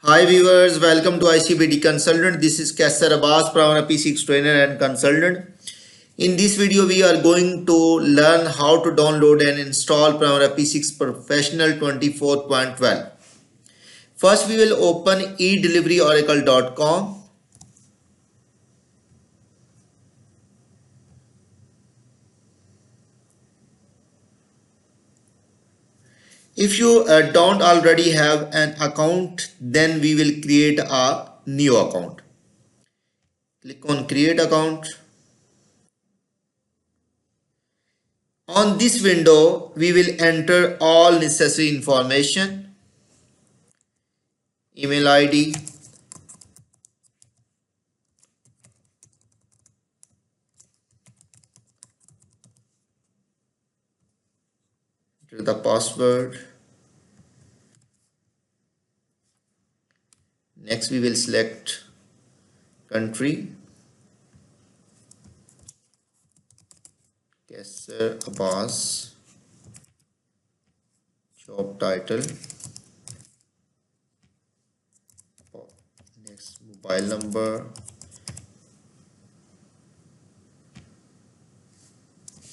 Hi viewers, welcome to ICBT Consultant. This is Kassar Abbas, Primavera P6 trainer and consultant. In this video, we are going to learn how to download and install Primavera P6 Professional 24.12. First, we will open edeliveryoracle.com. If you don't already have an account, then we will create a new account. Click on create account. On this window, we will enter all necessary information, email ID, enter the password. Next, we will select country, Kassar Abbas, job title, next mobile number,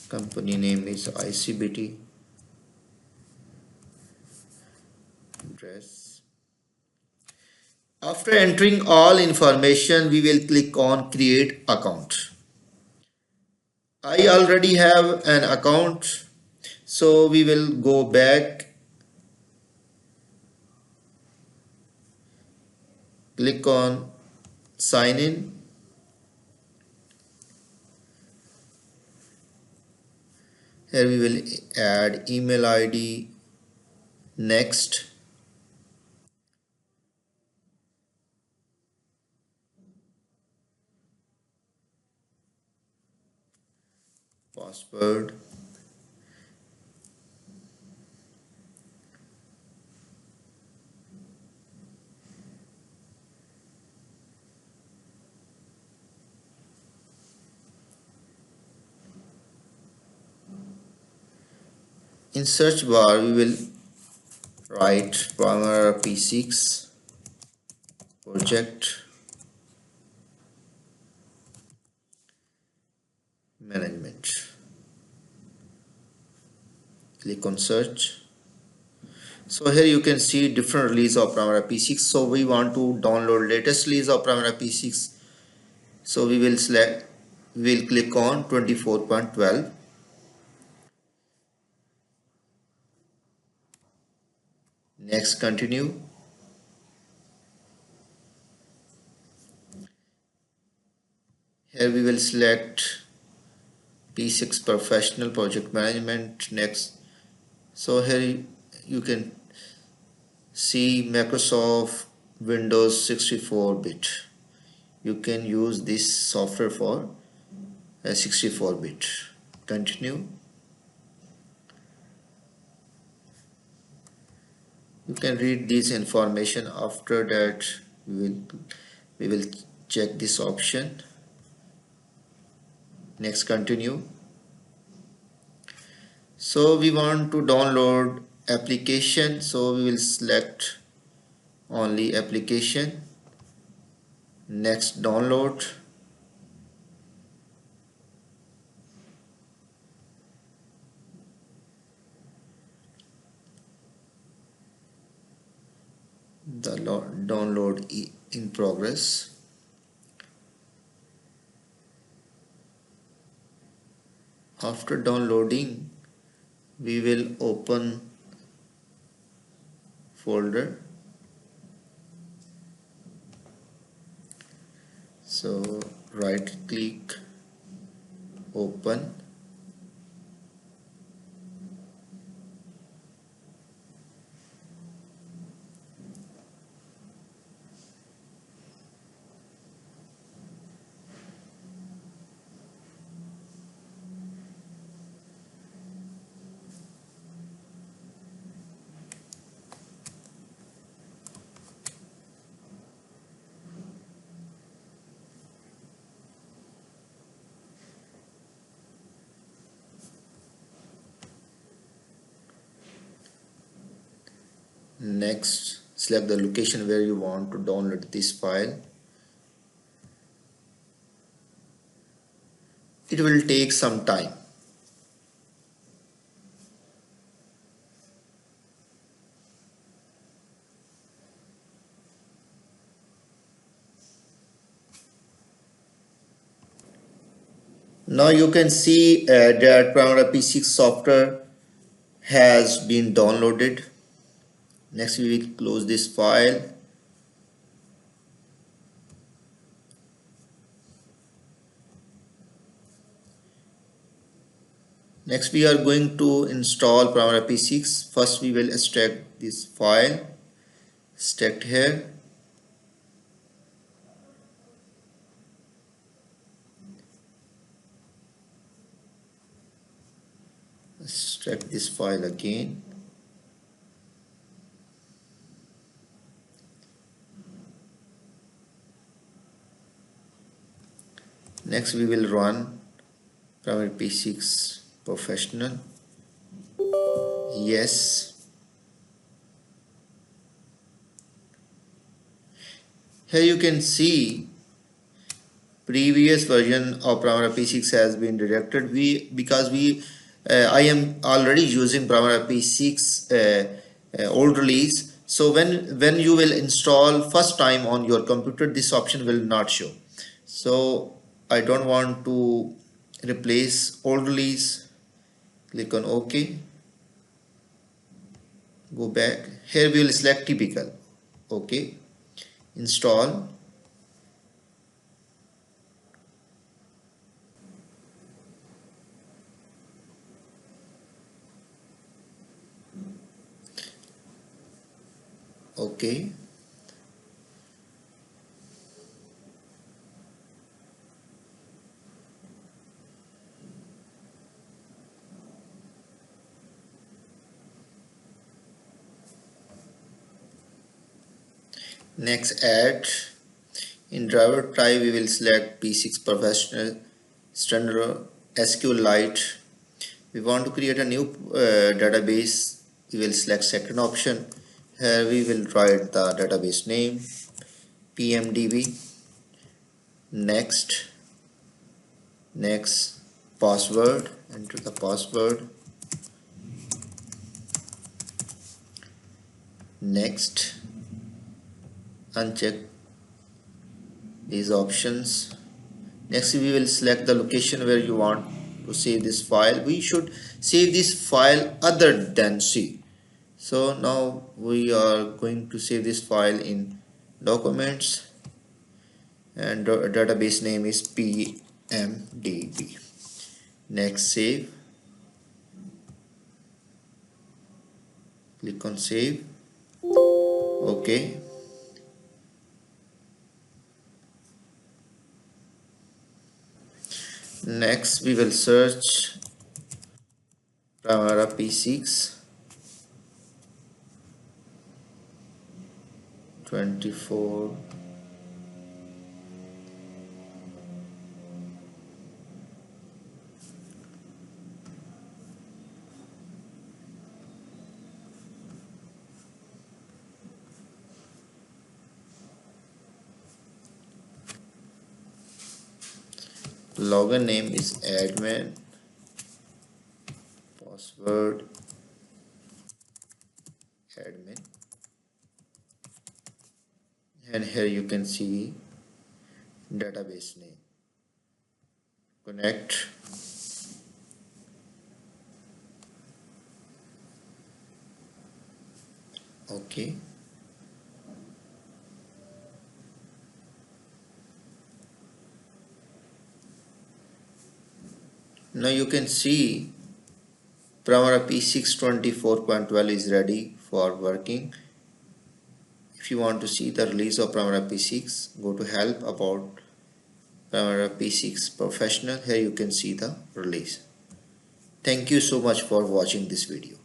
company name is ICBT, address. After entering all information, we will click on create account. I already have an account, so we will go back, click on sign in. Here we will add email ID, next, password, in search bar we will write Primavera P6 project management. Click on search. So here you can see different release of Primavera P6. So we want to download latest release of Primavera P6. So we will click on 24.12. Next, continue. Here we will select P6 Professional Project Management. Next. So here you can see Microsoft Windows 64-bit. You can use this software for a 64-bit. Continue. You can read this information. After that we will check this option. Next, continue. So we want to download application, so we will select only application. Next, download. The download in progress. After downloading, we will open folder. So right click, open. Next, select the location where you want to download this file. It will take some time. Now you can see that Primavera P6 software has been downloaded. Next we will close this file. Next we are going to install Primavera P6. First we will extract this file, extract here. Extract this file again. Next we will run Primavera P6 Professional. Yes. Here you can see previous version of Primavera P6 has been directed. I am already using Primavera P6 old release. So when you will install first time on your computer, this option will not show. So I don't want to replace old release. Click on OK. Go back. Here we will select typical. OK. Install. OK. Next, add. In driver type we will select P6 Professional, Standard, SQLite. We want to create a new database. We will select second option. Here we will write the database name, PMDB. Next, password. Enter the password. Next, uncheck these options. Next we will select the location where you want to save this file. We should save this file other than C. So now we are going to save this file in documents, and the database name is PMDB. Next, save. Click on save. OK. Next we will search Primavera P6 24 login name is admin, password admin, and here you can see database name. Connect. OK. Now you can see Primavera P6 24.12 is ready for working. If you want to see the release of Primavera P6, go to help about Primavera P6 Professional. Here you can see the release. Thank you so much for watching this video.